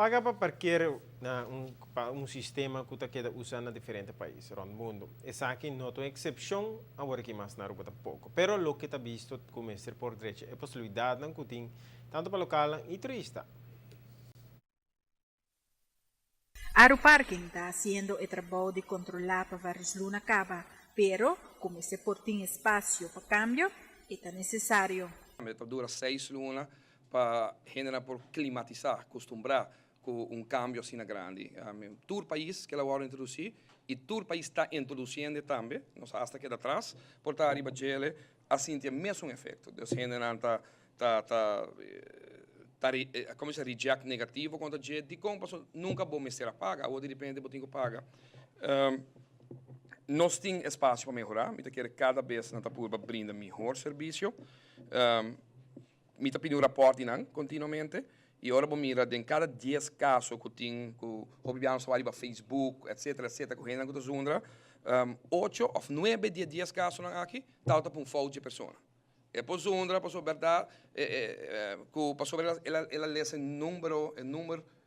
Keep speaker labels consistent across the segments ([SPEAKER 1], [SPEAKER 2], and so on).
[SPEAKER 1] Paga para parquear um sistema que está usando em diferentes países no mundo. Essa aqui não é uma exceção, agora que mais na Aruba tampouco. Pero lo que está visto como ser por direito é a possibilidade de que tanto para local e turista.
[SPEAKER 2] Aeroparking está haciendo el trabajo de controlar para varios luna cava, pero como ese portín espacio para cambio, está necesario.
[SPEAKER 3] Dura 6 lunas para generar por climatizar, acostumbrar com cambio assim grande. Todo país que ela vai introduzir e todo país está introduzindo também, nós hasta que atrás, por estar arriba dele, assim tem o mesmo efeito. Deus generar como se reject negativo contra a gente, como nunca vou me ser a paga, ou de repente vou ter que pagar. Nós temos espaço para melhorar, me quer cada vez na Tapurba brinda melhor serviço. Me pedindo raporte continuamente. E agora vou mirar em cada 10 casos que tem, que o bibiano só vai para Facebook, etc, que ainda não zundra, 8 ou 9 de 10 casos aqui, está para um falta de pessoa. E por zundra, por verdade, por sobre ela lê esse número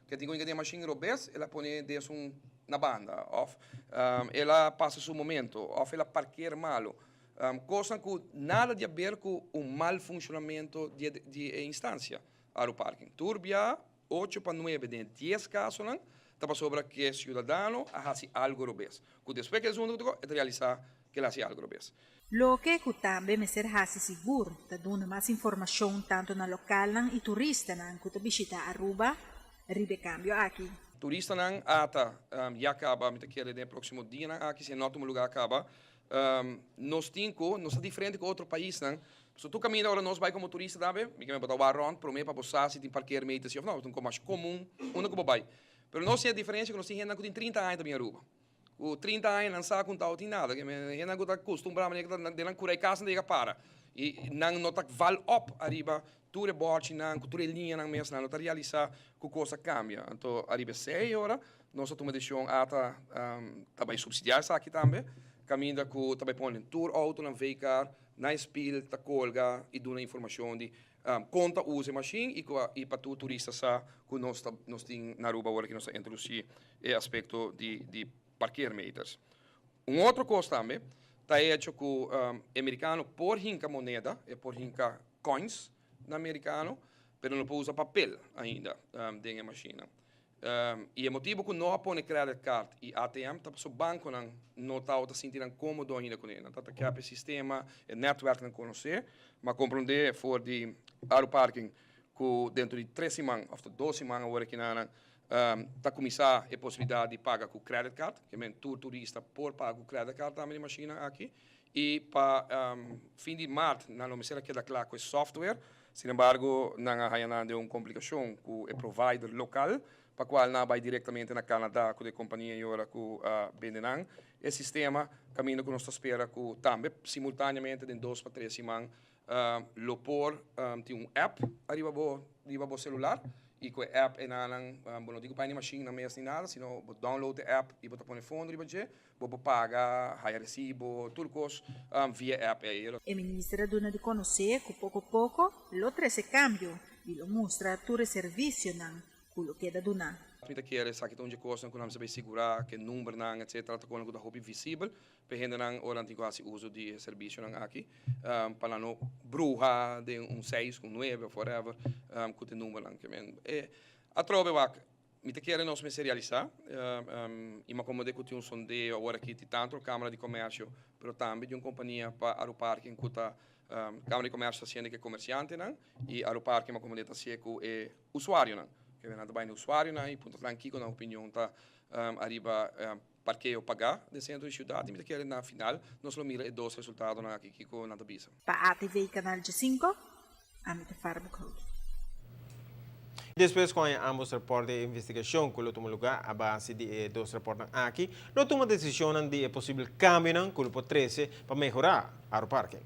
[SPEAKER 3] que tem que ter machine robês, ela põe desse na banda, ou ela passa seu momento, ou ela parqueia malo. Coisa que nada de ver com o mal funcionamento de instância. Aeroparking. Turbia, 8 para 9 de 10 casos, está sobre que o cidadão hace algo robês. Que depois que é realizar que ele hace algo robês.
[SPEAKER 2] Lo que também me ser hasi seguro, está dando mais informação tanto na local e turista que está visita Aruba, ribe cambio aqui.
[SPEAKER 3] Turista não ata já acaba, me quer no próximo dia aqui se não um lugar acaba. Nós é diferente com outro país, não? Se tu caminha agora nós vai como turista também, me quer botar o around, para mim para você se tem parquear meio assim, não, é mais comum, onde que vai. Mas nós tem a diferença que nós tem gente que tem 30 anos também Aruba. O 30 anos não sabe contar tem nada, que gente que está acostumado a não curar casa não para. E não tá val up arriba, tudo é bote não, tudo é linha não mesmo, não tá realizar que coisa cambia. Então arriba 6 horas, nós tomamos decisão ata também subsidiar isso aqui também. Caminha com também põe tour auto na veículo na spil, ta colga e dá informação de conta usa a machine e para tu turista sa que nós tem na Aruba agora que nós introduzir o aspecto de parquear meters. Outra coisa também está hecho com americano por hinca moneda e por hinca coins na americano, mas não pode usar papel ainda dentro da máquina. E o motivo que não põe credit card e ATM, tá para o banco não está sentindo cômodo ainda com ele. Tá que o sistema, o network não conhecer, mas compreender for de aeroparking que dentro de 3 semanas, ou 2 semanas agora que não tá começar a possibilidade de pagar com credit card, que é todo turista por pagar com credit card também na máquina aqui. E para fim de março, não me será que dá claro com o software, sin embargo, não há uma complicação com o provider local, para qual não vai diretamente na Canadá com a companhia e ora com a Bendenan. O sistema caminho que nós espera que também simultaneamente em 2 para 3 semanas lopor tem app arriba bo celular e com a app é não digo para a machine mesmo nem nada, sino download a app e botar para o fone arriba je, vou pagar, high recibo, tudo coisa via app aí.
[SPEAKER 2] O ministro dona de conhecer que pouco a pouco lo trece cambio e lo mostra tudo serviço quello che da donar.
[SPEAKER 3] Muita keer is aqui onde coisa que nós sabemos segurar que número não etc tá com o hobby visível para gente não orante quase uso de serviço não aqui para não bruxa de 6 com 9 forever com o número não que a trove vac muita keer nós me serializar e uma como de que sondeio agora aqui tem tanto câmara de comércio pero também de uma companhia para aeroparking que tá câmara de comércio sendo que comerciante não e aeroparking uma como de tá seco é usuário não que vem bem no usuário, e ponto tranquilo na opinião tá arriba parqueio pagar de centro de cidade, mas que na final nós lo mira 2 resultados na aqui com na tabisa.
[SPEAKER 2] Para a TV canal de 5, a mim te farbo code.
[SPEAKER 1] Depois com ambos reportes de investigação que tomou lugar a base de 2 reportes aqui, não toma decisão de possível cambio que o 13 para melhorar o parque.